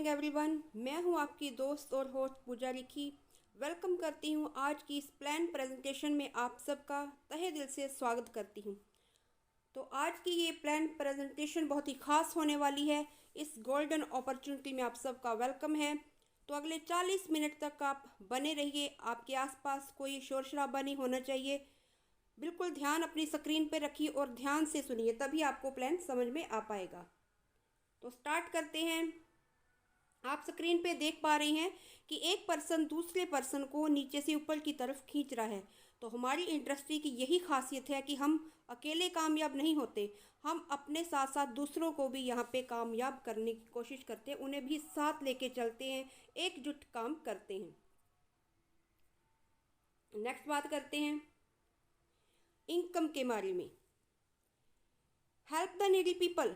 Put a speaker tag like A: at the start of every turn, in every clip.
A: Morning everyone, मैं हूं आपकी दोस्त और होस्ट पूजा लिखी। वेलकम करती हूं आज की इस प्लान प्रेजेंटेशन में। आप सबका तहे दिल से स्वागत करती हूं। तो आज की ये प्लान प्रेजेंटेशन बहुत ही खास होने वाली है। इस गोल्डन अपॉर्चुनिटी में आप सबका वेलकम है। तो अगले 40 मिनट तक आप बने रहिए। आपके आसपास कोई शोर शराबा नहीं होना चाहिए। बिल्कुल ध्यान अपनी स्क्रीन पे रखिए और ध्यान से सुनिए, तभी आपको प्लान समझ में आ पाएगा। तो स्टार्ट करते हैं। आप स्क्रीन पे देख पा रही हैं कि एक पर्सन दूसरे पर्सन को नीचे से ऊपर की तरफ खींच रहा है। तो हमारी इंडस्ट्री की यही खासियत है कि हम अकेले कामयाब नहीं होते, हम अपने साथ साथ दूसरों को भी यहाँ पे कामयाब करने की कोशिश करते हैं, उन्हें भी साथ लेके चलते हैं, एकजुट काम करते हैं। नेक्स्ट बात करते हैं इनकम के बारे में। Help the needy people.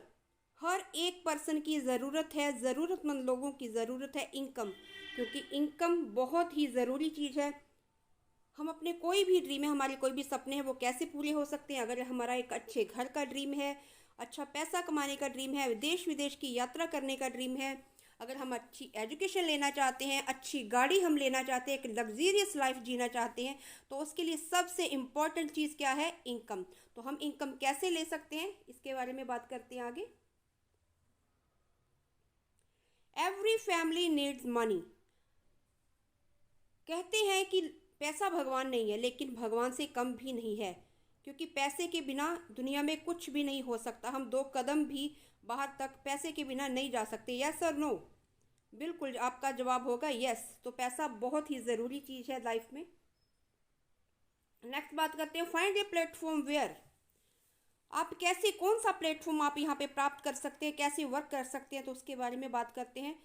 A: हर एक पर्सन की ज़रूरत है, ज़रूरतमंद लोगों की ज़रूरत है इनकम, क्योंकि इनकम बहुत ही ज़रूरी चीज़ है। हम अपने कोई भी ड्रीम है, हमारे कोई भी सपने हैं, वो कैसे पूरे हो सकते हैं? अगर हमारा एक अच्छे घर का ड्रीम है, अच्छा पैसा कमाने का ड्रीम है, देश विदेश की यात्रा करने का ड्रीम है, अगर हम अच्छी एजुकेशन लेना चाहते हैं, अच्छी गाड़ी हम लेना चाहते हैं, एक लग्जीरियस लाइफ जीना चाहते हैं, तो उसके लिए सबसे इम्पॉर्टेंट चीज़ क्या है? इनकम। तो हम इनकम कैसे ले सकते हैं, इसके बारे में बात करते हैं आगे। Every family needs money. कहते हैं कि पैसा भगवान नहीं है, लेकिन भगवान से कम भी नहीं है, क्योंकि पैसे के बिना दुनिया में कुछ भी नहीं हो सकता। हम 2 कदम भी बाहर तक पैसे के बिना नहीं जा सकते। यस और नो? बिल्कुल आपका जवाब होगा यस। तो पैसा बहुत ही ज़रूरी चीज़ है लाइफ में। नेक्स्ट बात करते हैं फाइंड ए प्लेटफॉर्म वेयर। आप कैसे, कौन सा प्लेटफॉर्म आप यहाँ पे प्राप्त कर सकते हैं, कैसे वर्क कर सकते हैं, तो उसके बारे में बात करते हैं।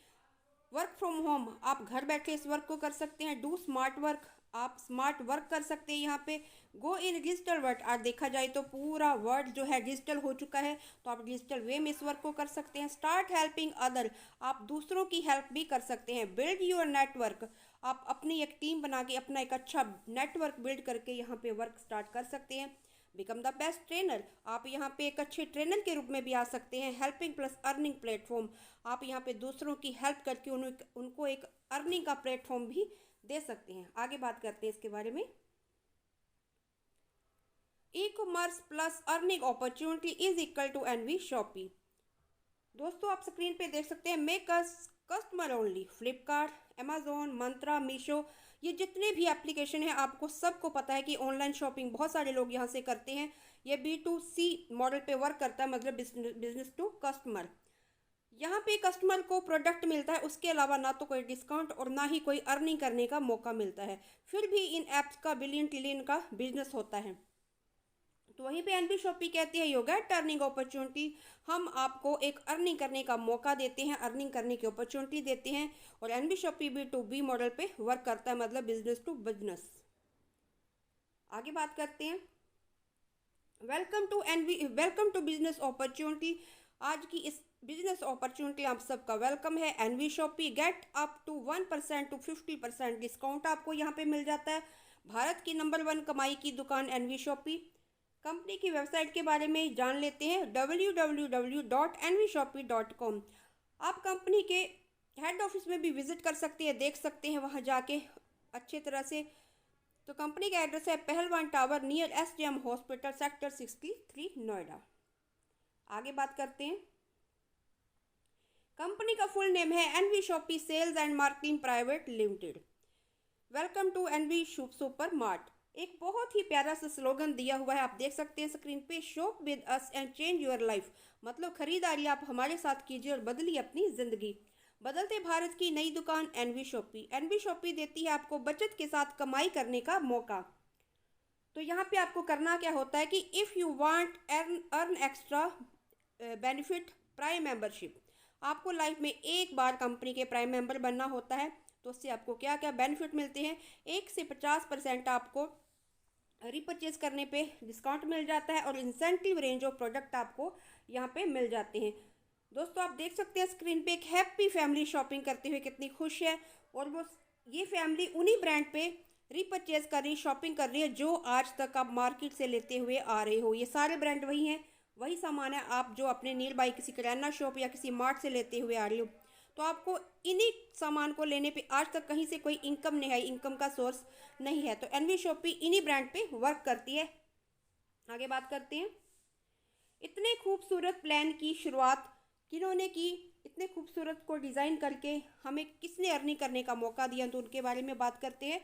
A: वर्क फ्रॉम होम, आप घर बैठे इस वर्क को कर सकते हैं। डू स्मार्ट वर्क, आप स्मार्ट वर्क कर सकते हैं यहाँ पे। गो इन डिजिटल वर्ल्ड, आज देखा जाए तो पूरा वर्ल्ड जो है डिजिटल हो चुका है, तो आप डिजिटल वे में इस वर्क को कर सकते हैं। स्टार्ट हेल्पिंग अदर, आप दूसरों की हेल्प भी कर सकते हैं। बिल्ड योर नेटवर्क, आप अपनी एक टीम बना के अपना एक अच्छा नेटवर्क बिल्ड करके यहाँ पे वर्क स्टार्ट कर सकते हैं। बिकम द बेस्ट ट्रेनर, आप यहाँ पे एक अच्छे ट्रेनर के रूप में भी आ सकते हैं। हेल्पिंग प्लस अर्निंग प्लेटफॉर्म, आप यहाँ पे दूसरों की हेल्प करके उनको एक अर्निंग का प्लेटफॉर्म भी दे सकते हैं। आगे बात करते हैं इसके बारे में। E commerce plus earning opportunity is equal to N V Shoppy. दोस्तों आप स्क्रीन पे देख सकते हैं make us customer only. Flipkart, Amazon, Myntra, Meesho, ये जितने भी एप्लीकेशन है, आपको सबको पता है कि ऑनलाइन शॉपिंग बहुत सारे लोग यहाँ से करते हैं। ये B2C मॉडल पे वर्क करता है, मतलब बिजनेस टू कस्टमर। यहाँ पे कस्टमर को प्रोडक्ट मिलता है, उसके अलावा ना तो कोई डिस्काउंट और ना ही कोई अर्निंग करने का मौका मिलता है। फिर भी इन ऐप्स का बिलियन ट्रिलियन का बिजनेस होता है। तो वहीं पे एनबी शॉपी कहती है यू गेट अर्निंग अपॉर्चुनिटी, हम आपको एक अर्निंग करने का मौका देते हैं, अर्निंग करने की अपॉर्चुनिटी देते हैं। और एनबी शॉपी B2B मॉडल पे वर्क करता है, मतलब बिजनेस टू बिजनेस। आगे बात करते हैं वेलकम टू बिजनेस अपॉर्चुनिटी। आज की इस बिजनेस अपॉर्चुनिटी आप सबका वेलकम है। NV Shoppy get up to 1% to 50% discount आपको यहाँ पे मिल जाता है। भारत की नंबर 1 कमाई की दुकान एनवी शॉपी। कंपनी की वेबसाइट के बारे में जान लेते हैं, www.nvshopee.com। आप कंपनी के हेड ऑफिस में भी विजिट कर सकते हैं, देख सकते हैं वहाँ जाके अच्छे तरह से। तो कंपनी का एड्रेस है Pahalwan tower near SJM hospital, sector 63, Noida. आगे बात करते हैं। कंपनी का फुल नेम है NV Shoppy sales and marketing private limited. Welcome to NV super mart, एक बहुत ही प्यारा सा स्लोगन दिया हुआ है, आप देख सकते हैं स्क्रीन पे। Shop with us and change your life, मतलब खरीदारी आप हमारे साथ कीजिए और बदलिए अपनी जिंदगी। बदलते भारत की नई दुकान एनवी शॉपी। एनवी शॉपी देती है आपको बचत के साथ कमाई करने का मौका। तो यहाँ पे आपको करना क्या होता है कि if you want earn extra benefit prime membership, आपको लाइफ में एक बार कंपनी के प्राइम मेंबर बनना होता है। तो उससे आपको क्या क्या बेनिफिट मिलते हैं? 1 से 50% आपको रिपर्चेज करने पे डिस्काउंट मिल जाता है और इंसेंटिव रेंज ऑफ प्रोडक्ट आपको यहाँ पे मिल जाते हैं। दोस्तों आप देख सकते हैं स्क्रीन पे एक हैप्पी फैमिली शॉपिंग करते हुए कितनी खुश है, और वो ये फैमिली उन्हीं ब्रांड पे रिपर्चेज कर रही, शॉपिंग कर रही है जो आज तक आप मार्केट से लेते हुए आ रहे हो। ये सारे ब्रांड वही हैं, वही सामान है आप जो अपने नियर बाई किसी किराना शॉप या किसी मार्ट से लेते हुए आ रही हो। तो आपको इन्हीं सामान को लेने पे आज तक कहीं से कोई इनकम नहीं आई, इनकम का सोर्स नहीं है। तो एनवी शॉपी इन्हीं ब्रांड पे वर्क करती है। आगे बात करते हैं, इतने खूबसूरत प्लान की शुरुआत किन्होंने की, इतने खूबसूरत को डिज़ाइन करके हमें किसने अर्निंग करने का मौका दिया, तो उनके बारे में बात करते हैं।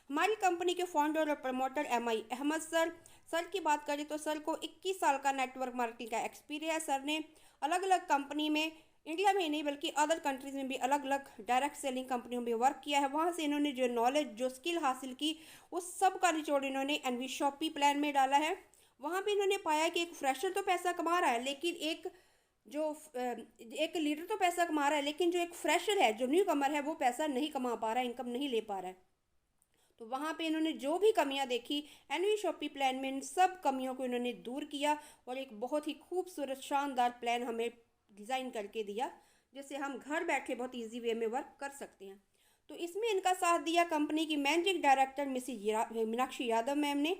A: हमारी कंपनी के फाउंडर और प्रमोटर MI अहमद सर की बात करें तो सर को 21 साल का नेटवर्क मार्केटिंग का एक्सपीरियंस। सर ने अलग अलग कंपनी में, इंडिया में नहीं बल्कि अदर कंट्रीज़ में भी अलग अलग डायरेक्ट सेलिंग कंपनियों में वर्क किया है। वहाँ से इन्होंने जो नॉलेज, जो स्किल हासिल की, उस सब का निचोड़ इन्होंने एनवी शॉपी प्लान में डाला है। वहाँ पे इन्होंने पाया कि एक फ्रेशर तो पैसा कमा रहा है, लेकिन एक लीडर तो पैसा कमा रहा है, लेकिन जो एक फ्रेशर है, जो न्यू कमर है, वो पैसा नहीं कमा पा रहा है, इनकम नहीं ले पा रहा है। तो वहाँ पे इन्होंने जो भी कमियां देखी एनवी शॉपी प्लान में, इन सब कमियों को इन्होंने दूर किया और एक बहुत ही खूबसूरत शानदार प्लान हमें डिज़ाइन करके दिया, जिससे हम घर बैठे बहुत इजी वे में वर्क कर सकते हैं। तो इसमें इनका साथ दिया कंपनी की managing director Mrs Meenakshi Yadav ma'am ने।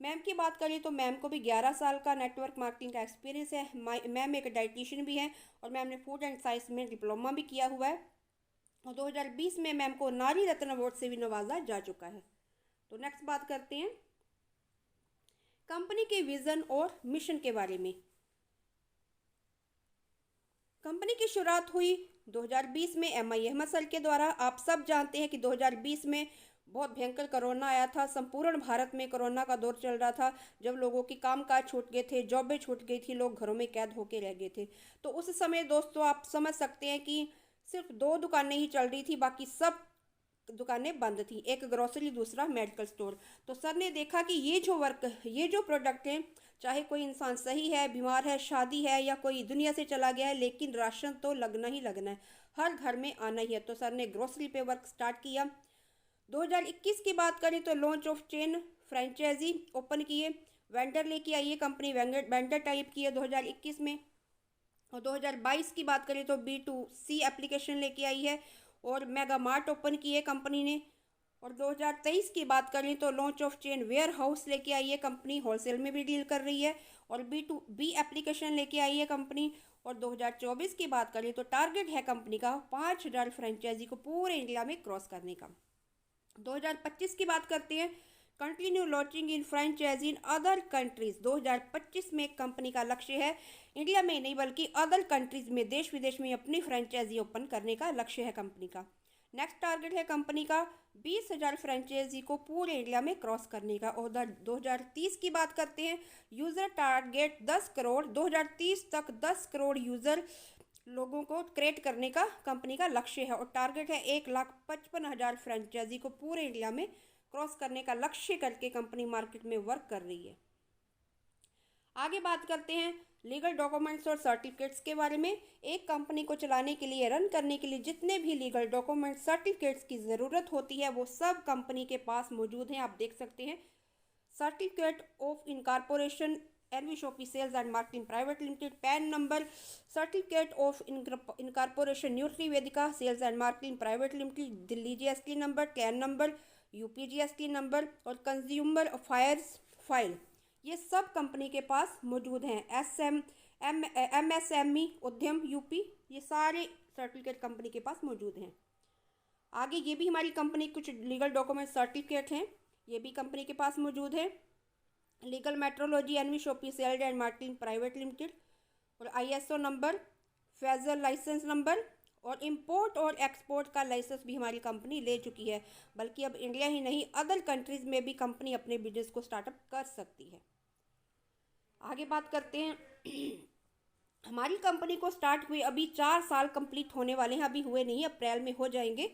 A: मैम की बात करें तो मैम को भी 11 साल का नेटवर्क मार्केटिंग का एक्सपीरियंस है। मैम एक डाइटिशियन भी हैं और मैम ने फूड एंड साइंस में डिप्लोमा भी किया हुआ है और 2020 में मैम को नारी रत्न अवार्ड से भी नवाजा जा चुका है। तो नेक्स्ट बात करते हैं कंपनी के विजन और मिशन के बारे में। कंपनी की शुरुआत हुई 2020 में MI अहमद सर के द्वारा। आप सब जानते हैं कि 2020 में बहुत भयंकर कोरोना आया था, संपूर्ण भारत में कोरोना का दौर चल रहा था, जब लोगों की कामकाज छूट गए थे, जॉबें छूट गई थी, लोग घरों में कैद होके रह गए थे। तो उस समय दोस्तों आप समझ सकते हैं कि सिर्फ 2 दुकानें ही चल रही थी, बाकी सब दुकानें बंद थी, एक ग्रोसरी, दूसरा मेडिकल स्टोर। तो सर ने देखा कि ये जो प्रोडक्ट हैं, चाहे कोई इंसान सही है, बीमार है, शादी है या कोई दुनिया से चला गया है, लेकिन राशन तो लगना ही लगना है, हर घर में आना ही है। तो सर ने ग्रोसरी पे वर्क स्टार्ट किया। 2021 की बात करें तो launch of chain franchise open किए, वेंडर लेके आई है कंपनी, वेंडर टाइप की है 2021 में। और 2022 की बात करें तो B2C एप्लीकेशन लेके आई है और मेगा मार्ट ओपन किए कंपनी ने। और 2023 की बात करें तो launch of chain warehouse लेके आई है कंपनी, होलसेल में भी डील कर रही है और B2B एप्लीकेशन लेके आई है कंपनी। और 2024 की बात करें तो टारगेट है कंपनी का 5000 फ्रेंचाइजी को पूरे इंडिया में क्रॉस करने का। 2025 की बात करते हैं, continue launching in franchise in other countries. 2025 में कंपनी का लक्ष्य है इंडिया में नहीं बल्कि अदर कंट्रीज में, देश विदेश में अपनी फ्रेंचाइजी ओपन करने का लक्ष्य है कंपनी का। नेक्स्ट टारगेट है कंपनी का 20,000 फ्रेंचाइजी को पूरे इंडिया में क्रॉस करने का। और 2030 की बात करते हैं, यूज़र टारगेट 10 करोड़, 2030 तक 10 करोड़ यूज़र लोगों को क्रिएट करने का कंपनी का लक्ष्य है। और टारगेट है 1,55,000 फ्रेंचाइजी को पूरे इंडिया में क्रॉस करने का लक्ष्य करके कंपनी मार्केट में वर्क कर रही है। आगे बात करते हैं लीगल डॉक्यूमेंट्स और सर्टिफिकेट्स के बारे में। एक कंपनी को चलाने के लिए, रन करने के लिए जितने भी लीगल डॉक्यूमेंट्स, सर्टिफिकेट्स की ज़रूरत होती है वो सब कंपनी के पास मौजूद हैं। आप देख सकते हैं certificate of incorporation NV Shoppy sales and marketing private limited, PAN number, certificate of incorporation Nutri Vedika sales and marketing private limited, Delhi GST number, कैन नंबर, UP GST नंबर और कंज्यूमर अफेयर्स फाइल, ये सब कंपनी के पास मौजूद हैं। MSME उद्यम UP, ये सारे सर्टिफिकेट कंपनी के पास मौजूद हैं। आगे ये भी हमारी कंपनी कुछ लीगल डॉक्यूमेंट सर्टिफिकेट हैं, ये भी कंपनी के पास मौजूद है। Legal metrology NV Shoppy sales and marketing private limited और ISO नंबर, फेजल लाइसेंस नंबर और इंपोर्ट और एक्सपोर्ट का लाइसेंस भी हमारी कंपनी ले चुकी है। बल्कि अब इंडिया ही नहीं अदर कंट्रीज़ में भी कंपनी अपने बिजनेस को स्टार्टअप कर सकती है। आगे बात करते हैं हमारी कंपनी को स्टार्ट हुए अभी 4 साल कंप्लीट होने वाले हैं, अभी हुए नहीं, अप्रैल में हो जाएंगे।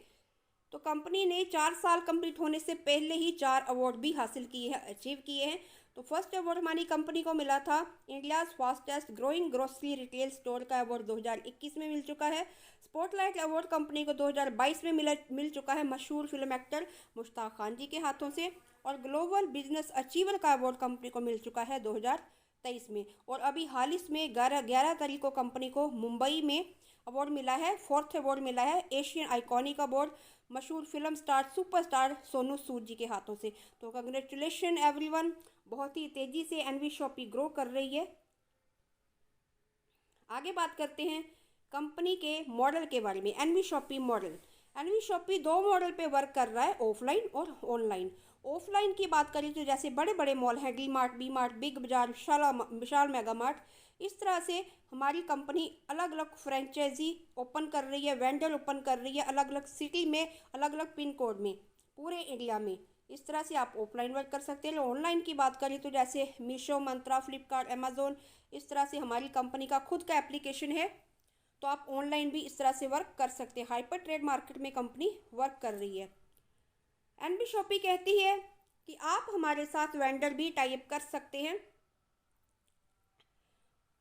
A: तो कंपनी ने 4 साल कंप्लीट होने से पहले ही 4 अवार्ड भी हासिल किए हैं, अचीव किए हैं। तो फर्स्ट अवार्ड हमारी कंपनी को मिला था India's fastest growing grocery retail store का अवार्ड 2021 में मिल चुका है। स्पॉटलाइट अवार्ड कंपनी को 2022 में मिल चुका है मशहूर फिल्म एक्टर मुश्ताक खान जी के हाथों से। और ग्लोबल बिजनेस अचीवर का अवार्ड कंपनी को मिल चुका है 2023 में। और अभी हाल ही में 11 तारीख को कंपनी को मुंबई में अवार्ड मिला है, 4th अवार्ड मिला है एशियन आइकॉनिक अवार्ड मशहूर film star superstar Sonu Sood जी के हाथों से। तो कंग्रेचुलेशन एवरीवन, बहुत ही तेज़ी से एनवी शॉपी ग्रो कर रही है। आगे बात करते हैं कंपनी के मॉडल के बारे में। NV Shoppy model, NV Shoppy दो मॉडल पे वर्क कर रहा है, ऑफलाइन और ऑनलाइन। ऑफलाइन की बात करें तो जैसे बड़े बड़े मॉल हैं, D mart, B mart, Big Bazaar, Vishal mega mart, इस तरह से हमारी कंपनी अलग अलग फ्रेंचाइजी ओपन कर रही है, वेंडर ओपन कर रही है अलग अलग सिटी में, अलग अलग पिन कोड में, पूरे इंडिया में। इस तरह से आप ऑफलाइन वर्क कर सकते हैं। ऑनलाइन की बात करें तो जैसे मीशो, मंत्रा, फ्लिपकार्ट, अमेजोन, इस तरह से हमारी कंपनी का खुद का एप्लीकेशन है, तो आप ऑनलाइन भी इस तरह से वर्क कर सकते हैं। हाइपर ट्रेड मार्केट में कंपनी वर्क कर रही है। एनबी शॉपी कहती है कि आप हमारे साथ वेंडर भी टाई अप कर सकते हैं।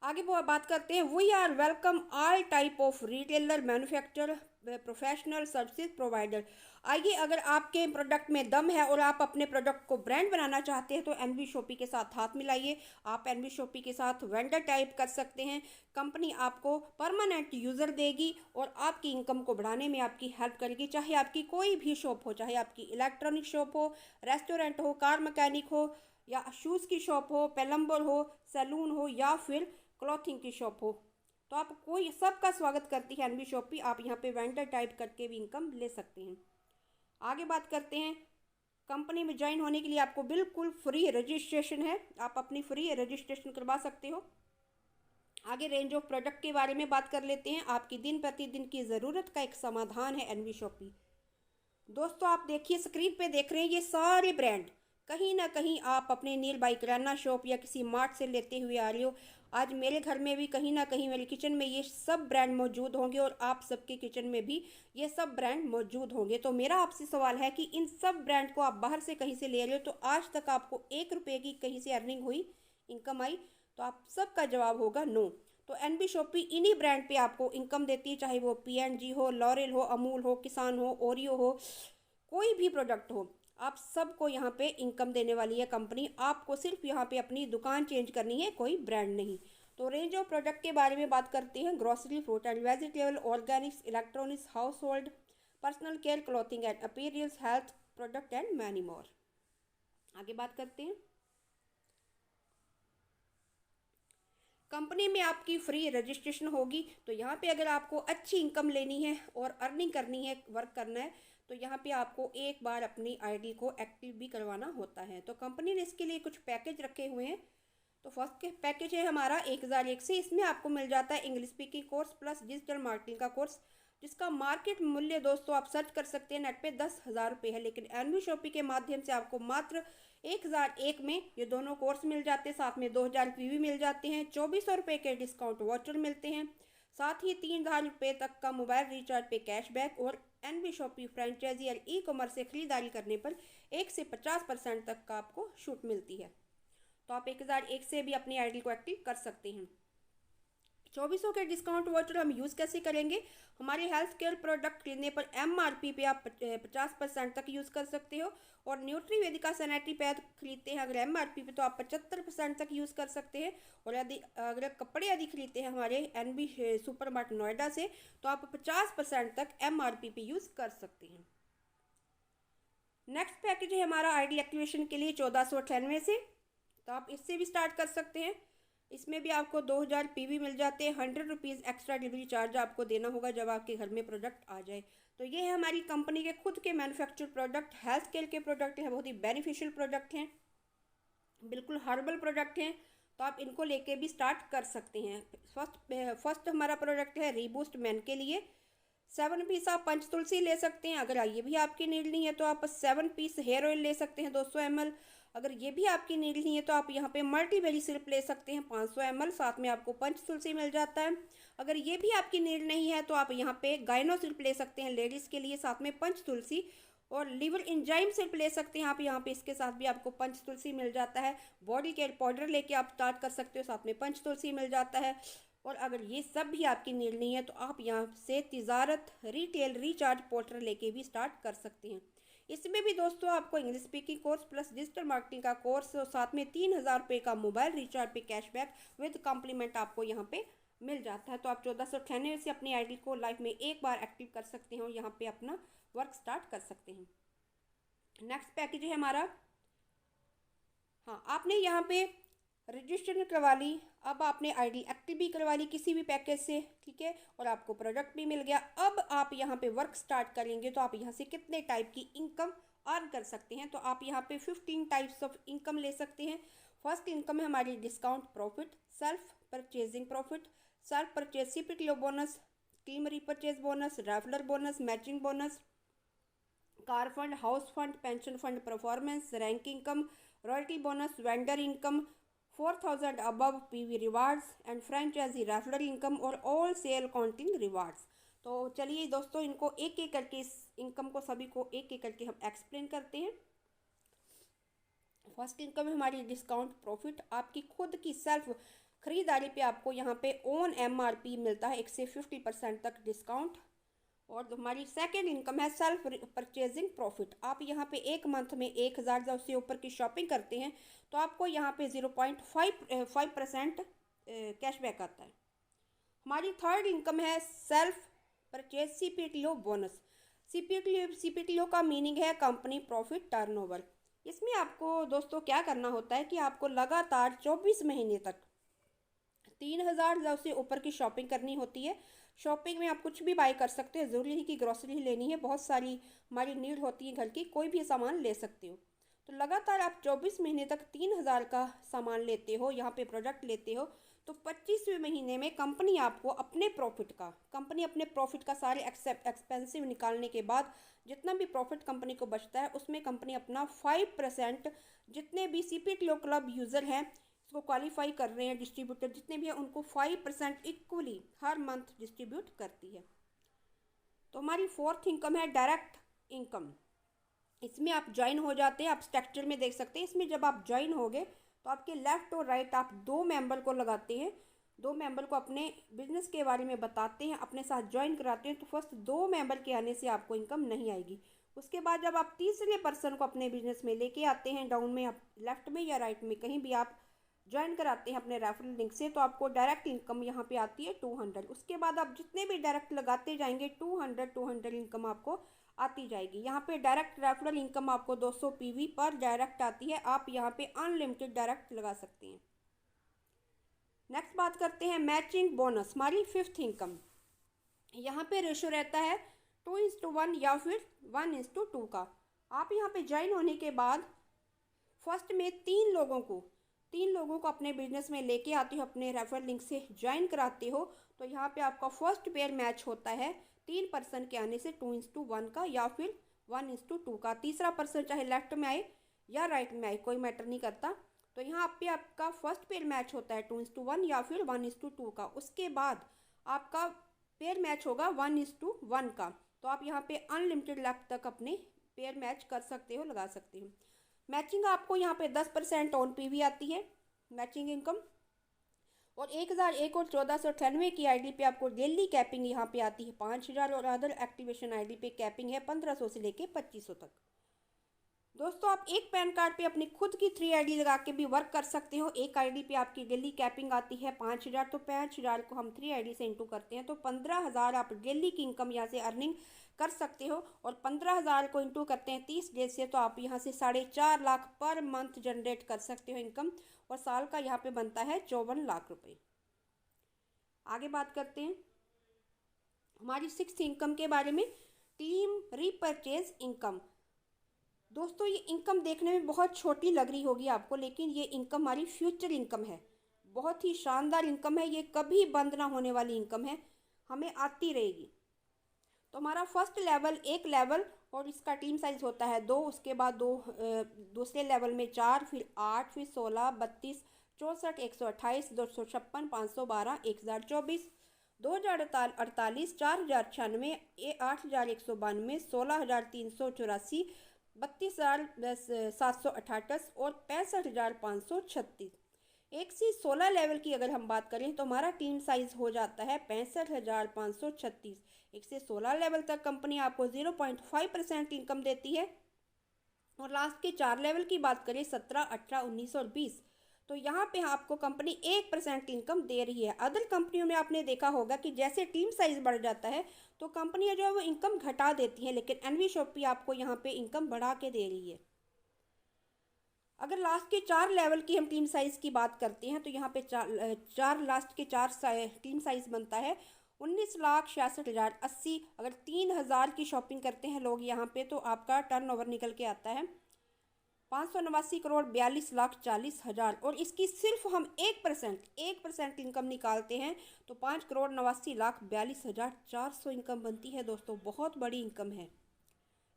A: आगे वो बात करते हैं, we are welcome all type of retailer, manufacturer, professional services provider. आइए, अगर आपके प्रोडक्ट में दम है और आप अपने प्रोडक्ट को ब्रांड बनाना चाहते हैं तो एनबी शॉपी के साथ हाथ मिलाइए। आप एनबी शॉपी के साथ वेंडर टाइप कर सकते हैं। कंपनी आपको परमानेंट यूज़र देगी और आपकी इनकम को बढ़ाने में आपकी हेल्प करेगी। चाहे आपकी कोई भी शॉप हो, चाहे आपकी इलेक्ट्रॉनिक शॉप हो, रेस्टोरेंट हो, कार मैकेनिक हो, या शूज़ की शॉप हो, प्लम्बर हो, सैलून हो, या फिर क्लॉथिंग की शॉप हो, तो आप कोई सबका स्वागत करती है एनबी शॉपी। आप यहाँ पे वेंडर टाइप करके भी इनकम ले सकते हैं। आगे बात करते हैं, कंपनी में ज्वाइन होने के लिए आपको बिल्कुल फ्री रजिस्ट्रेशन है, आप अपनी फ्री रजिस्ट्रेशन करवा सकते हो। आगे रेंज ऑफ प्रोडक्ट के बारे में बात कर लेते हैं। आपकी दिन प्रतिदिन की ज़रूरत का एक समाधान है एनबी शॉपी। दोस्तों, आप देखिए स्क्रीन पे देख रहे हैं ये सारे ब्रांड, कहीं ना कहीं आप अपने नील बाई किराना शॉप या किसी मार्ट से लेते हुए आ रहे हो। आज मेरे घर में भी कहीं ना कहीं मेरे किचन में ये सब ब्रांड मौजूद होंगे और आप सबके किचन में भी ये सब ब्रांड मौजूद होंगे। तो मेरा आपसे सवाल है कि इन सब ब्रांड को आप बाहर से कहीं से ले रहे हो तो आज तक आपको 1 रुपये की कहीं से अर्निंग हुई, इनकम आई? तो आप सबका जवाब होगा नो। तो एनबी शॉपी इन्हीं ब्रांड पे आपको इनकम देती है, चाहे वो पीएनजी हो, लॉरेल हो, अमूल हो, किसान हो, ओरियो हो, कोई भी प्रोडक्ट हो, आप सबको यहाँ पे इनकम देने वाली है कंपनी। आपको सिर्फ यहाँ पे अपनी दुकान चेंज करनी है, कोई ब्रांड नहीं। तो रेंज ऑफ प्रोडक्ट के बारे में बात करते हैं। Grocery, fruit and vegetable, Organics, electronics, house hold, personal care, clothing and appearance, health product and many more. आगे बात करते हैं, कंपनी में आपकी फ्री रजिस्ट्रेशन होगी। तो यहाँ पे अगर आपको अच्छी इनकम लेनी है और अर्निंग करनी है, वर्क करना है, तो यहाँ पे आपको एक बार अपनी आईडी को एक्टिव भी करवाना होता है। तो कंपनी ने इसके लिए कुछ पैकेज रखे हुए हैं। तो फर्स्ट पैकेज है हमारा 1001 से। इसमें आपको मिल जाता है English speaking course plus digital marketing का कोर्स, जिसका मार्केट मूल्य दोस्तों आप सर्च कर सकते हैं नेट पे 10,000 रुपये है। लेकिन एनबी शॉपी के माध्यम से आपको मात्र 1001 में ये दोनों कोर्स मिल जाते हैं। साथ में 2000 पीवी मिल जाते हैं, 2400 रुपये के डिस्काउंट वाउचर मिलते हैं, साथ ही 3000 रुपये तक का मोबाइल रिचार्ज पे कैशबैक, और एनबी शॉपी फ्रेंचाइजी और ई कॉमर्स से खरीदारी करने पर 1 से 50% तक का आपको छूट मिलती है। तो आप 1001 से भी अपनी आईडी को एक्टिव कर सकते हैं। 2400 के डिस्काउंट वाउचर हम यूज़ कैसे करेंगे? हमारे हेल्थ केयर प्रोडक्ट खरीदने पर एमआरपी पे आप 50% तक यूज़ कर सकते हो, और न्यूट्री वेदिका सैनिटरी पैड खरीदते हैं अगर एमआरपी पे तो आप 75% तक यूज़ कर सकते हैं। और यदि अगर कपड़े यदि खरीदते हैं हमारे एनबी सुपर मार्केट नोएडा से तो आप 50% तक एमआरपी पे यूज़ कर सकते हैं। नेक्स्ट पैकेज है हमारा आईडी एक्टिवेशन के लिए 1498 से। तो आप इससे भी स्टार्ट कर सकते हैं। इसमें भी आपको 2000 पीवी मिल जाते हैं। 100 रुपीज़ एक्स्ट्रा डिलीवरी चार्ज आपको देना होगा जब आपके घर में प्रोडक्ट आ जाए। तो ये है हमारी कंपनी के खुद के मैन्युफैक्चर प्रोडक्ट, हेल्थ केयर के प्रोडक्ट हैं, बहुत ही बेनिफिशियल प्रोडक्ट हैं, बिल्कुल हर्बल प्रोडक्ट हैं। तो आप इनको लेके भी स्टार्ट कर सकते हैं। फर्स्ट हमारा प्रोडक्ट है रीबूस्ट मैन के लिए। 7 पीस आप पंच तुलसी ले सकते हैं। अगर ये भी आपकी नीड नहीं है तो आप 7 पीस हेयर ऑयल ले सकते हैं 200 ml। अगर ये भी आपकी नीड नहीं है तो आप यहाँ पे मल्टीबेरी सिरप ले सकते हैं 500 ml, साथ में आपको पंच तुलसी मिल जाता है। अगर ये भी आपकी नीड नहीं है तो आप यहाँ पे गाइनो सिरप ले सकते हैं लेडीज़ के लिए, साथ में पंच तुलसी, और लिवर एंजाइम सिरप ले सकते हैं आप यहाँ पे, इसके साथ भी आपको पंच तुलसी मिल जाता है। बॉडी केयर पाउडर लेके आप स्टार्ट कर सकते हो, साथ में पंच तुलसी मिल जाता है। और अगर ये सब भी आपकी नीड नहीं है तो आप यहाँ से तिजारत रिटेल रिचार्ज पोर्टल लेके भी स्टार्ट कर सकते हैं। इसमें भी दोस्तों आपको English speaking course plus digital marketing का कोर्स और साथ में 3000 रुपये का मोबाइल रिचार्ज पे कैशबैक विद कॉम्प्लीमेंट आपको यहाँ पे मिल जाता है। तो आप 1498 से अपनी आईडी को लाइफ में एक बार एक्टिव कर सकते हैं और यहाँ पे अपना वर्क स्टार्ट कर सकते हैं। नेक्स्ट पैकेज है हमारा, हाँ, आपने यहाँ पे रजिस्टर करवा ली, अब आपने आईडी एक्टिव भी करवा ली किसी भी पैकेज से, ठीक है, और आपको प्रोडक्ट भी मिल गया। अब आप यहाँ पे वर्क स्टार्ट करेंगे तो आप यहाँ से कितने टाइप की इनकम अर्न कर सकते हैं, तो आप यहाँ पे 15 टाइप्स ऑफ इनकम ले सकते हैं। फर्स्ट इनकम है हमारी discount profit, self purchasing profit, self purchase CPTO bonus, team repurchase bonus, referral bonus, matching bonus, car fund, house fund, pension fund performance, rank income, royalty bonus, vendor income, 4000 above PV rewards and franchisee referral income और all sale counting rewards. तो चलिए दोस्तों, इनको एक एक करके, इस income को सभी को एक एक करके हम एक्सप्लेन करते हैं। फर्स्ट इनकम है हमारी डिस्काउंट प्रॉफिट, आपकी खुद की सेल्फ खरीदारी पे आपको यहाँ पे ऑन एमआरपी मिलता है 1 से 50% तक डिस्काउंट। और हमारी सेकेंड इनकम है सेल्फ परचेजिंग प्रॉफिट, आप यहाँ पे एक मंथ में 1000 से ऊपर की शॉपिंग करते हैं तो आपको यहाँ पे 0.5% कैशबैक आता है। हमारी थर्ड इनकम है सेल्फ परचेज सीपीटीओ बोनस। सीपीटीओ का मीनिंग है कंपनी प्रॉफिट टर्नओवर। इसमें आपको दोस्तों क्या करना होता है कि आपको लगातार 24 महीने तक 3000 से ऊपर की शॉपिंग करनी होती है। शॉपिंग में आप कुछ भी बाय कर सकते हैं, ज़रूरी नहीं कि ग्रॉसरी ही लेनी है, बहुत सारी हमारी नीड होती है घर की, कोई भी सामान ले सकते हो। तो लगातार आप 24 महीने तक 3000 का सामान लेते हो, यहाँ पे प्रोडक्ट लेते हो, तो 25वें महीने में कंपनी आपको अपने प्रॉफिट का सारे एक्सपेंसिव निकालने के बाद जितना भी प्रॉफिट कंपनी को बचता है उसमें कंपनी अपना 5% जितने भी सीपीटीओ क्लब यूज़र हैं, इसको क्वालिफाई कर रहे हैं, डिस्ट्रीब्यूटर जितने भी हैं, उनको 5% इक्वली हर मंथ डिस्ट्रीब्यूट करती है। तो हमारी फोर्थ इनकम है डायरेक्ट इनकम। इसमें आप ज्वाइन हो जाते हैं, आप स्ट्रक्चर में देख सकते हैं। इसमें जब आप ज्वाइन होगे तो आपके लेफ्ट और राइट आप 2 मेंबर को लगाते हैं, 2 मेंबर को अपने बिजनेस के बारे में बताते हैं, अपने साथ ज्वाइन कराते हैं। तो फर्स्ट 2 मेंबर के आने से आपको इनकम नहीं आएगी। उसके बाद जब आप तीसरे पर्सन को अपने बिजनेस में लेके आते हैं, डाउन में आप लेफ्ट में या राइट में कहीं भी आप ज्वाइन कराते हैं अपने रेफरल लिंक से, तो आपको डायरेक्ट इनकम यहाँ पे आती है 200। उसके बाद आप जितने भी डायरेक्ट लगाते जाएंगे 200 इनकम आपको आती जाएगी। यहाँ पे डायरेक्ट रेफरल इनकम आपको 200 पीवी पर डायरेक्ट आती है, आप यहाँ पे अनलिमिटेड डायरेक्ट लगा सकते हैं। नेक्स्ट बात करते हैं मैचिंग बोनस, हमारी फिफ्थ इनकम। यहाँ पे रेशो रहता है 2:1 या फिर 1:2 का। आप यहाँ पे ज्वाइन होने के बाद फर्स्ट में 3 लोगों को अपने बिजनेस में लेके आते हो, अपने रेफरल लिंक से ज्वाइन कराते हो, तो यहाँ पे आपका फर्स्ट पेयर मैच होता है 3 पर्सन के आने से 2:1 का या फिर 1:2 का। तीसरा पर्सन चाहे लेफ्ट में आए या राइट में आए, कोई मैटर नहीं करता। तो यहाँ पे आपका फर्स्ट पेयर मैच होता है 2:1 या फिर 1:2 का। उसके बाद आपका पेयर मैच होगा 1:1 का। तो आप यहाँ पे अनलिमिटेड लेफ्ट तक अपने पेयर मैच कर सकते हो, लगा सकते हो। मैचिंग आपको यहाँ पे 10% ऑन पीवी आती है मैचिंग इनकम। और 1001 और 1498 की आईडी पे आपको डेली कैपिंग यहाँ पे आती है 5000 और अदर एक्टिवेशन आईडी पे कैपिंग है 1500 से लेके 2500 तक। दोस्तों, आप एक पैन कार्ड पे अपनी खुद की 3 आईडी लगा के भी वर्क कर सकते हो। एक आईडी पे आपकी डेली कैपिंग आती है 5000, तो 5000 को हम 3 आईडी से इंटू करते हैं तो 15000 आप डेली की इनकम यहाँ से अर्निंग कर सकते हो। और 15000 को इंटू करते हैं 30 डेज से, तो आप यहाँ से 4.5 लाख पर मंथ जनरेट कर सकते हो इनकम, और साल का यहाँ पे बनता है 54 लाख रुपये। आगे बात करते हैं हमारी 6th इनकम के बारे में, टीम रीपरचेज इनकम। दोस्तों, ये इनकम देखने में बहुत छोटी लग रही होगी आपको, लेकिन ये इनकम हमारी फ्यूचर इनकम है, बहुत ही शानदार इनकम है, ये कभी बंद ना होने वाली इनकम है, हमें आती रहेगी। तो हमारा फर्स्ट लेवल 1 लेवल और इसका टीम साइज होता है 2, उसके बाद दूसरे लेवल में 4, फिर 8, फिर 16, 32, 64, 128, 256, 512, 1024, 2048, 4096, 8192, 16384, 32728 और 65536। 1 से 16 लेवल की अगर हम बात करें तो हमारा टीम साइज हो जाता है 65536। 1 से 16 लेवल तक कंपनी आपको 0.5% इनकम देती है। और लास्ट के 4 लेवल की बात करें 17, 18, 19 और 20, तो यहाँ पे आपको कंपनी 1% इनकम दे रही है। अदर कंपनियों में आपने देखा होगा कि जैसे टीम साइज बढ़ जाता है तो कंपनियाँ जो है वो इनकम घटा देती हैं, लेकिन एनवी शॉपी आपको यहाँ पे इनकम बढ़ा के दे रही है। अगर लास्ट के 4 लेवल की हम टीम साइज़ की बात करते हैं तो यहाँ पे चार लास्ट के 4 टीम साइज़ बनता है 19,66,080। अगर 3,000 की शॉपिंग करते हैं लोग यहाँ पे तो आपका टर्नओवर निकल के आता है 589,42,40,000। और इसकी सिर्फ हम 1% इनकम निकालते हैं तो 5,89,42,400 इनकम बनती है दोस्तों। बहुत बड़ी इनकम है।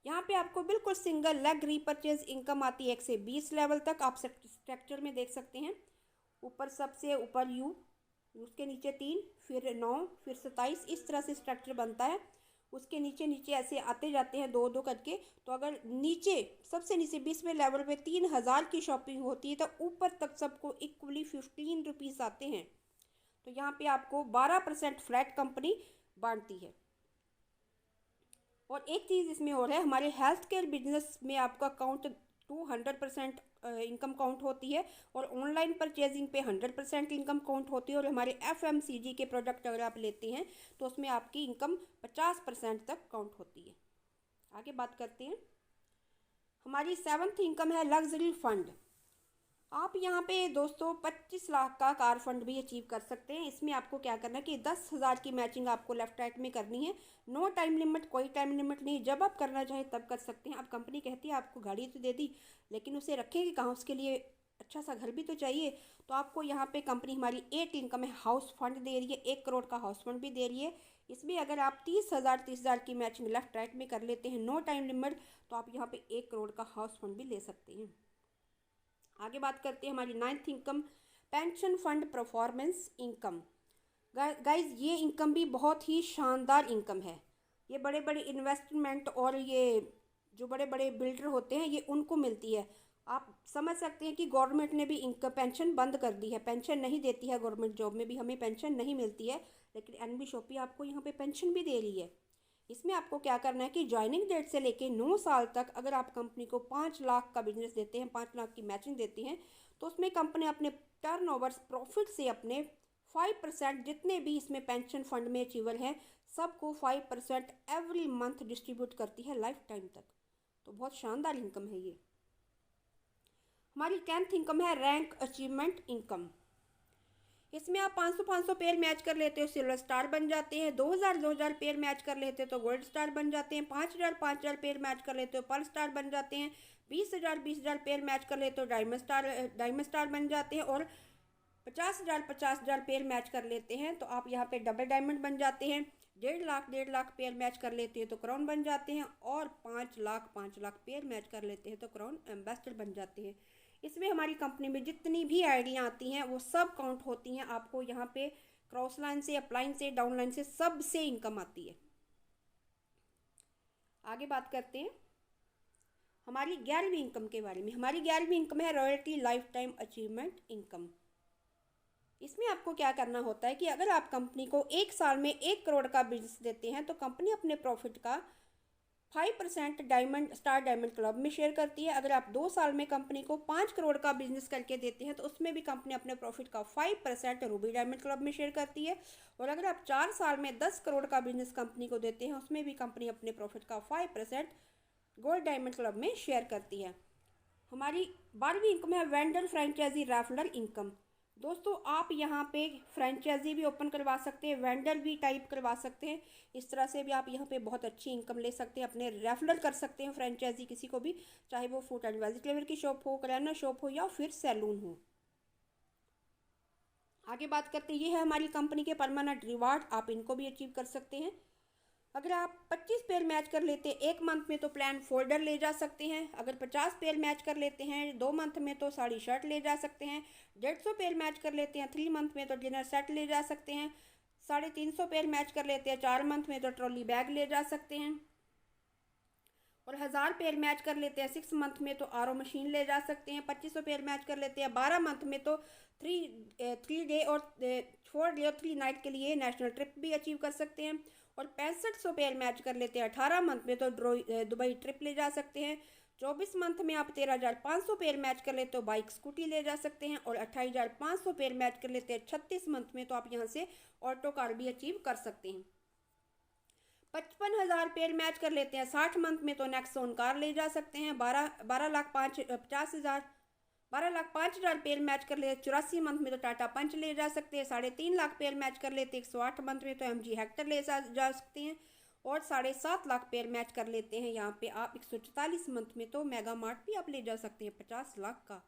A: यहाँ पे आपको बिल्कुल सिंगल लेग रीपरचेज इनकम आती है 1 से 20 लेवल तक। आप स्ट्रक्चर में देख सकते हैं, ऊपर सबसे ऊपर यू, उसके नीचे 3, फिर 9, फिर 27, इस तरह से स्ट्रक्चर बनता है। उसके नीचे नीचे ऐसे आते जाते हैं 2-2 करके। तो अगर नीचे सबसे नीचे 20वें लेवल पे 3,000 की शॉपिंग होती है तो ऊपर तक सबको इक्वली 15 रुपीज़ आते हैं। तो यहाँ पे आपको 12% फ्लैट कंपनी बांटती है। और एक चीज़ इसमें और है, हमारे हेल्थ केयर बिजनेस में आपका काउंट 200% इनकम काउंट होती है और ऑनलाइन परचेजिंग पे 100% इनकम काउंट होती है। और हमारे FMCG के प्रोडक्ट अगर आप लेते हैं तो उसमें आपकी इनकम 50% तक काउंट होती है। आगे बात करते हैं। हमारी 7th इनकम है लग्जरी फंड। आप यहाँ पे दोस्तों 25 लाख का कार फंड भी अचीव कर सकते हैं। इसमें आपको क्या करना है कि 10,000 की मैचिंग आपको लेफ्ट राइट में करनी है। नो टाइम लिमिट, कोई टाइम लिमिट नहीं, जब आप करना चाहें तब कर सकते हैं। अब कंपनी कहती है आपको गाड़ी तो दे दी लेकिन उसे रखेंगे कहाँ, उसके लिए अच्छा सा घर भी तो चाहिए। तो आपको यहाँ पे कंपनी हमारी 8 इनकम है हाउस फंड दे रही है, 1 करोड़ का हाउस फंड भी दे रही है। इसमें अगर आप 30,000 की मैचिंग लेफ्ट राइट में कर लेते हैं, नो टाइम लिमिट, तो आप यहाँ पे 1 करोड़ का हाउस फंड भी ले सकते हैं। आगे बात करते हैं हमारी 9th income pension fund performance income. Guys ये इनकम भी बहुत ही शानदार इनकम है। ये बड़े बड़े इन्वेस्टमेंट और ये जो बड़े बड़े बिल्डर होते हैं ये उनको मिलती है। आप समझ सकते हैं कि गवर्नमेंट ने भी इनकम पेंशन बंद कर दी है, पेंशन नहीं देती है। गवर्नमेंट जॉब में भी हमें पेंशन नहीं मिलती है, लेकिन NB शॉपी आपको यहाँ पे पेंशन भी दे रही है। इसमें आपको क्या करना है कि ज्वाइनिंग डेट से लेके 9 साल तक अगर आप कंपनी को 5 लाख का बिजनेस देते हैं, 5 लाख की मैचिंग देती हैं, तो उसमें कंपनी अपने टर्नओवर्स प्रॉफिट से अपने 5% जितने भी इसमें पेंशन फंड में अचीवर हैं सबको 5% एवरी मंथ डिस्ट्रीब्यूट करती है लाइफ टाइम तक। तो बहुत शानदार इनकम है ये। हमारी 10th इनकम है रैंक अचीवमेंट इनकम। इसमें आप 500-500 पेयर मैच कर लेते हो सिल्वर स्टार बन जाते हैं, 2,000-2,000 पेयर मैच कर लेते हो तो गोल्ड स्टार बन जाते हैं, 5,000-5,000 पेयर मैच कर लेते हो पर्ल स्टार बन जाते हैं, 20,000-20,000 पेयर मैच कर लेते हो डायमंड स्टार बन जाते हैं, और 50,000-50,000 पेयर मैच कर लेते हैं तो आप यहाँ पे डबल डायमंड बन जाते हैं। 1.5 लाख पेयर मैच कर लेते हैं तो क्राउन बन जाते हैं, और 5 लाख पेयर मैच कर लेते हैं तो क्राउन एम्बेसडर बन जाते हैं। इसमें हमारी कंपनी में जितनी भी आइडियाँ आती हैं वो सब काउंट होती हैं। आपको यहाँ पे क्रॉस लाइन से, अपलाइन से, डाउन लाइन से सब से इनकम आती है। आगे बात करते हैं हमारी 11वीं इनकम के बारे में। हमारी 11वीं इनकम है royalty life time achievement income. इसमें आपको क्या करना होता है कि अगर आप कंपनी को 1 साल में 1 करोड़ का बिजनेस देते हैं तो कंपनी अपने प्रॉफिट का 5% स्टार डायमंड क्लब में शेयर करती है। अगर आप 2 साल में कंपनी को 5 करोड़ का बिजनेस करके देते हैं तो उसमें भी कंपनी अपने प्रॉफिट का 5% रूबी डायमंड क्लब में शेयर करती है। और अगर आप 4 साल में 10 करोड़ का बिजनेस कंपनी को देते हैं उसमें भी कंपनी अपने प्रॉफिट का 5% गोल्ड डायमंड क्लब में शेयर करती है। हमारी 12वीं इनकम है वेंडर फ्रेंचाइजी रेफरल इनकम। दोस्तों आप यहाँ पे फ्रेंचाइजी भी ओपन करवा सकते हैं, वेंडर भी टाइप करवा सकते हैं। इस तरह से भी आप यहाँ पे बहुत अच्छी इनकम ले सकते हैं, अपने रेफरल कर सकते हैं फ्रेंचाइजी किसी को भी, चाहे वो फ्रूट एंड वेजिटेबल की शॉप हो, किराना शॉप हो या फिर सैलून हो। आगे बात करते हैं, ये है हमारी कंपनी के परमानेंट रिवार्ड, आप इनको भी अचीव कर सकते हैं। अगर आप 25 पेयर मैच कर लेते हैं 1 मंथ में तो प्लान फोल्डर ले जा सकते हैं। अगर 50 पेयर मैच कर लेते हैं 2 मंथ में तो साड़ी शर्ट ले जा सकते हैं। 150 पेयर मैच कर लेते हैं 3 मंथ में तो डिनर सेट ले जा सकते हैं। 350 पेयर मैच कर लेते हैं 4 मंथ में तो ट्रॉली बैग ले जा सकते हैं। और 1000 पेयर मैच कर लेते हैं 6 मंथ में तो RO मशीन ले जा सकते हैं। 2500 पेयर मैच कर लेते हैं 12 मंथ में तो 3 डे और 4 डे और 3 नाइट के लिए नेशनल ट्रिप भी अचीव कर सकते हैं। और 6500 पेयर मैच कर लेते हैं 18 मंथ में तो दुबई ट्रिप ले जा सकते हैं। 24 मंथ में आप 13,500 पेयर मैच कर लेते हो बाइक स्कूटी ले जा सकते हैं। और 28,500 पेयर मैच कर लेते हैं 36 मंथ में तो आप यहाँ से ऑटो कार भी अचीव कर सकते हैं। 55,000 पेयर मैच कर लेते हैं 60 मंथ में तो नेक्सॉन कार ले जा सकते हैं। 12,50,000 12,05,000 पेयर मैच कर ले 84 मंथ में तो टाटा पंच ले जा सकते हैं। 3.5 लाख पेयर मैच कर लेते 108 मंथ में तो MG हेक्टर ले जा सकते हैं। और 7.5 लाख पेयर मैच कर लेते हैं यहाँ पे आप 144 मंथ में तो मेगा मार्ट भी आप ले जा सकते हैं। 50 लाख का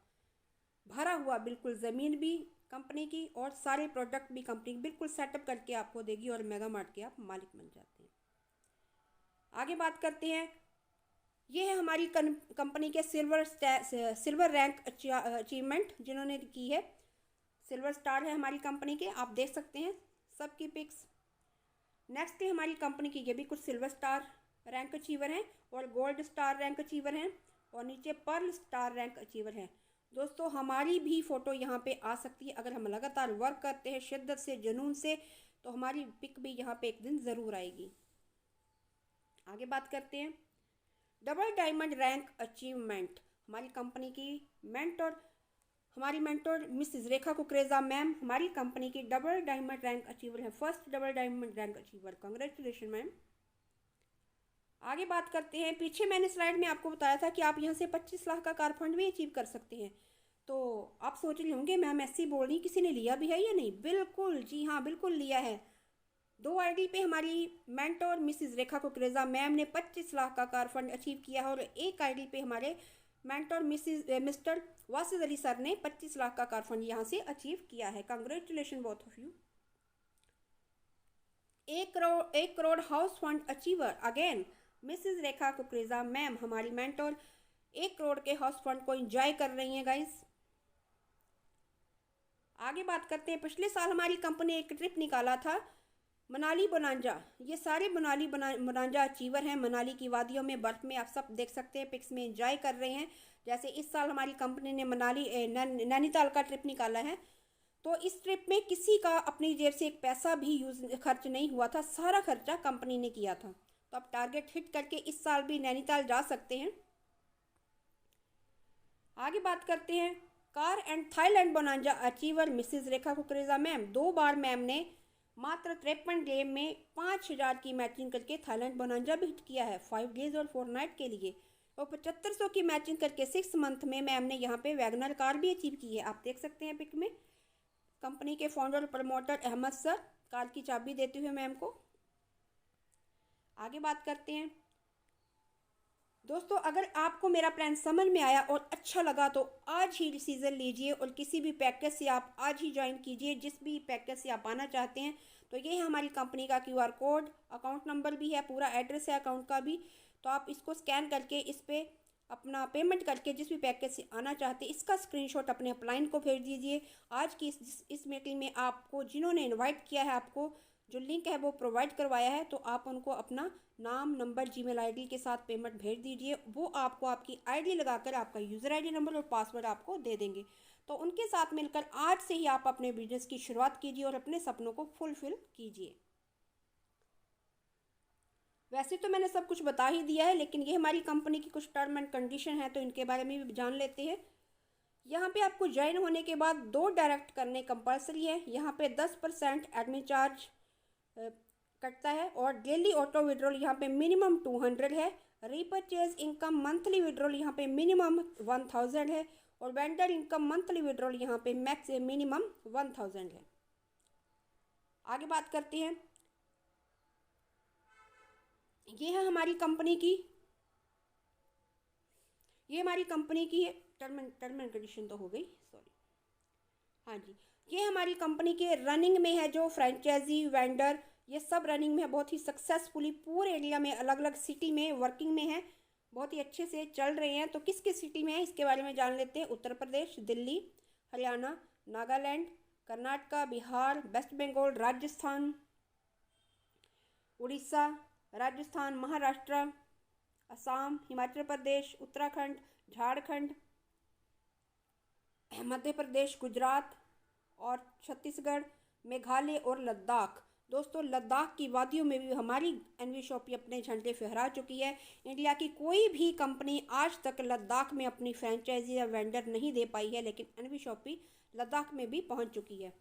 A: भरा हुआ बिल्कुल ज़मीन भी कंपनी की और सारे प्रोडक्ट भी कंपनी बिल्कुल सेटअप करके आपको देगी और मेगा मार्ट के आप मालिक बन जाते हैं। आगे बात करते हैं, ये है हमारी कंपनी के सिल्वर रैंक अचीवमेंट जिन्होंने की है। सिल्वर स्टार है हमारी कंपनी के, आप देख सकते हैं सबकी पिक्स। नेक्स्ट है हमारी कंपनी की, ये भी कुछ सिल्वर स्टार रैंक अचीवर हैं और गोल्ड स्टार रैंक अचीवर हैं और नीचे पर्ल स्टार रैंक अचीवर हैं। दोस्तों हमारी भी फ़ोटो यहाँ पे आ सकती है अगर हम लगातार वर्क करते हैं शिद्दत से, जुनून से, तो हमारी पिक भी यहाँ पे एक दिन ज़रूर आएगी। आगे बात करते हैं, डबल डायमंड रैंक अचीवमेंट हमारी कंपनी की हमारी मेंटर मिसेस रेखा कुकरेजा मैम हमारी कंपनी की डबल डायमंड रैंक अचीवर है। First double diamond rank achiever, congratulation ma'am. आगे बात करते हैं, पीछे मैंने स्लाइड में आपको बताया था कि आप यहाँ से 25 लाख का कार फंड भी अचीव कर सकते हैं। तो आप सोच रहे होंगे मैम ऐसी बोल रही, किसी ने लिया भी है या नहीं? बिल्कुल, जी हाँ बिल्कुल लिया है। 2 आईडी पे हमारी मेंटर मिसेस रेखा कुकरेजा मैम ने 25 लाख का कार फंड अचीव किया है और एक आईडी पे हमारे mentor mister Wasid Ali sir ने 25 लाख का कार फंड यहाँ से अचीव किया है। Congratulation both of you. 1 crore house fund achiever again Mrs Rekha Kukreja ma'am हमारी मेंटर 1 करोड़ के हाउस फंड को एंजॉय कर रही हैं गाइस। आगे बात करते हैं, पिछले साल हमारी कंपनी एक ट्रिप निकाला था मनाली बोनांजा। ये सारे मनाली बोनांजा अचीवर हैं। मनाली की वादियों में बर्फ़ में आप सब देख सकते हैं, पिक्स में एंजॉय कर रहे हैं। जैसे इस साल हमारी कंपनी ने मनाली नैनीताल का ट्रिप निकाला है, तो इस ट्रिप में किसी का अपनी जेब से एक पैसा भी खर्च नहीं हुआ था, सारा खर्चा कंपनी ने किया था। तो आप टारगेट हिट करके इस साल भी नैनीताल जा सकते हैं। आगे बात करते हैं, car and Thailand bonanza achiever Mrs Rekha Kukreja ma'am 2 bar ma'am ने मात्र 53 डे में 5,000 की मैचिंग करके थाईलैंड बोनांजा भी हिट किया है 5 डेज और 4 नाइट के लिए। और 7500 की मैचिंग करके 6 मंथ में मैम ने यहाँ पे वैगनर कार भी अचीव की है। आप देख सकते हैं पिक में कंपनी के फाउंडर और प्रमोटर अहमद सर कार की चाबी देते हुए मैम को। आगे बात करते हैं दोस्तों, अगर आपको मेरा प्लान समझ में आया और अच्छा लगा तो आज ही डिसीज़न लीजिए और किसी भी पैकेज से आप आज ही ज्वाइन कीजिए, जिस भी पैकेज से आप आना चाहते हैं। तो ये है हमारी कंपनी का QR कोड, अकाउंट नंबर भी है, पूरा एड्रेस है अकाउंट का भी। तो आप इसको स्कैन करके इस पर अपना पेमेंट करके जिस भी पैकेज से आना चाहते हैं इसका स्क्रीनशॉट अपने अपलाइन को भेज दीजिए। आज की इस मीटिंग में आपको जिन्होंने इन्वाइट किया है, आपको जो लिंक है वो प्रोवाइड करवाया है, तो आप उनको अपना नाम, नंबर, जीमेल आईडी के साथ पेमेंट भेज दीजिए। वो आपको आपकी आईडी लगाकर आपका यूज़र आईडी नंबर और पासवर्ड आपको दे देंगे। तो उनके साथ मिलकर आज से ही आप अपने बिजनेस की शुरुआत कीजिए और अपने सपनों को फुलफिल कीजिए। वैसे तो मैंने सब कुछ बता ही दिया है, लेकिन ये हमारी कंपनी की कुछ टर्म एंड कंडीशन है, तो इनके बारे में भी जान लेते हैं। यहाँ पे आपको ज्वाइन होने के बाद 2 डायरेक्ट करने कंपलसरी है। यहाँ पे 10% एडमिन चार्ज कटता है और डेली ऑटो विड्रॉल यहाँ पे मिनिमम 200 है। रीपरचेज इनकम मंथली विड्रॉल यहाँ पे मिनिमम 1000 है और वेंडर इनकम मंथली विड्रॉल यहाँ पे मैक्स मिनिमम 1000 है। आगे बात करते हैं, ये है हमारी कंपनी की, ये हमारी कंपनी की टर्म एंड कंडीशन तो हो गई, सॉरी, हाँ जी, ये हमारी कंपनी के रनिंग में है। जो फ्रेंचाइजी वेंडर ये सब रनिंग में है, बहुत ही सक्सेसफुली पूरे इंडिया में अलग अलग सिटी में वर्किंग में है, बहुत ही अच्छे से चल रहे हैं। तो किस किस सिटी में है इसके बारे में जान लेते हैं। उत्तर प्रदेश, दिल्ली, हरियाणा, नागालैंड, कर्नाटका, बिहार, वेस्ट बंगाल, राजस्थान, उड़ीसा, राजस्थान, महाराष्ट्र, असम, हिमाचल प्रदेश, उत्तराखंड, झारखंड, मध्य प्रदेश, गुजरात और छत्तीसगढ़, मेघालय और लद्दाख। दोस्तों लद्दाख की वादियों में भी हमारी एनवी शॉपी अपने झंडे फहरा चुकी है। इंडिया की कोई भी कंपनी आज तक लद्दाख में अपनी फ्रेंचाइजी या वेंडर नहीं दे पाई है, लेकिन एनवी शॉपी लद्दाख में भी पहुंच चुकी है।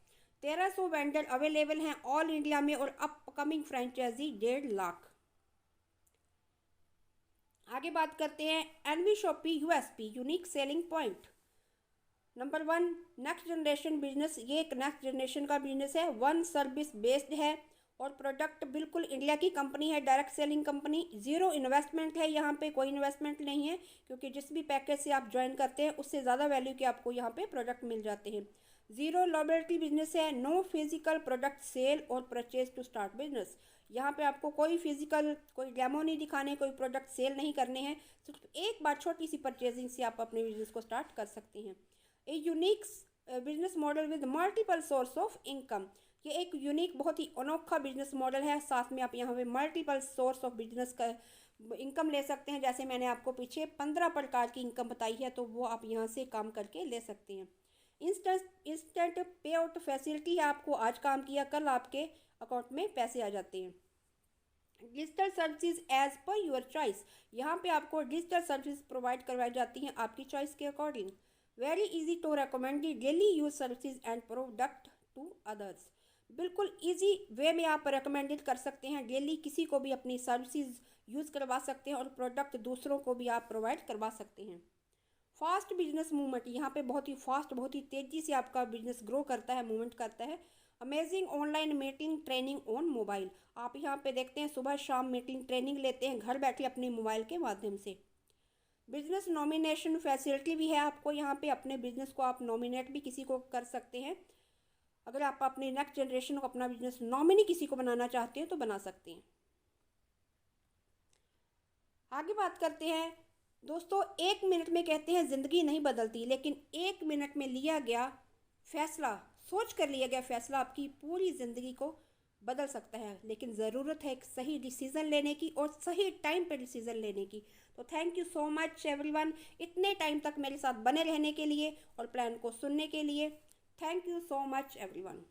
A: 1300 वेंडर अवेलेबल हैं ऑल इंडिया में और अपकमिंग फ्रेंचाइजी 1.5 लाख। आगे बात करते हैं NV Shoppy USP unique selling point. Number 1, next generation business. ये एक नेक्स्ट जनरेशन का बिजनेस है, वन सर्विस बेस्ड है और प्रोडक्ट बिल्कुल इंडिया की कंपनी है, direct selling company. Zero investment है, यहाँ पे कोई इन्वेस्टमेंट नहीं है, क्योंकि जिस भी पैकेज से आप ज्वाइन करते हैं उससे ज़्यादा वैल्यू के आपको यहाँ पे प्रोडक्ट मिल जाते हैं। ज़ीरो लॉयल्टी बिजनेस है, नो फिजिकल प्रोडक्ट सेल और परचेज टू स्टार्ट बिजनेस। यहाँ पे आपको कोई फिजिकल कोई डेमो नहीं दिखाने, कोई प्रोडक्ट सेल नहीं करने हैं, सिर्फ एक बार छोटी सी परचेजिंग से आप अपने बिजनेस को स्टार्ट कर सकते हैं। A unique business model with multiple source of income. ये एक यूनिक बहुत ही अनोखा बिजनेस मॉडल है, साथ में आप यहाँ पे मल्टीपल सोर्स ऑफ बिजनेस का इनकम ले सकते हैं। जैसे मैंने आपको पीछे 15 प्रकार की इनकम बताई है, तो वो आप यहाँ से काम करके ले सकते हैं। इंस्टेंट पे आउट फैसिलिटी है, आपको आज काम किया कल आपके अकाउंट में पैसे आ जाते हैं। Digital services as per your choice. यहाँ पे आपको डिजिटल सर्विस प्रोवाइड करवाई जाती हैं आपकी चॉइस के according. Very easy to recommend daily use services and product to others. बिल्कुल इजी वे में आप रिकमेंडेड कर सकते हैं, डेली किसी को भी अपनी सर्विसेज यूज़ करवा सकते हैं और प्रोडक्ट दूसरों को भी आप प्रोवाइड करवा सकते हैं। फास्ट बिजनेस मूवमेंट, यहाँ पे बहुत ही फास्ट, बहुत ही तेज़ी से आपका बिजनेस ग्रो करता है, मूवमेंट करता है। Amazing online meeting training on mobile. आप यहाँ पे देखते हैं सुबह शाम मीटिंग ट्रेनिंग लेते हैं घर बैठे अपने मोबाइल के माध्यम से। बिजनेस नॉमिनेशन फैसिलिटी भी है आपको, यहाँ पे अपने बिजनेस को आप नॉमिनेट भी किसी को कर सकते हैं। अगर आप अपने नेक्स्ट जनरेशन को अपना बिजनेस नॉमिनी किसी को बनाना चाहते हैं तो बना सकते हैं। आगे बात करते हैं दोस्तों, 1 मिनट में कहते हैं ज़िंदगी नहीं बदलती, लेकिन 1 मिनट में लिया गया फैसला, सोच कर लिया गया फैसला आपकी पूरी ज़िंदगी को बदल सकता है। लेकिन ज़रूरत है एक सही डिसीज़न लेने की और सही टाइम पे डिसीज़न लेने की। तो thank you so much everyone, इतने टाइम तक मेरे साथ बने रहने के लिए और प्लान को सुनने के लिए। Thank you so much everyone.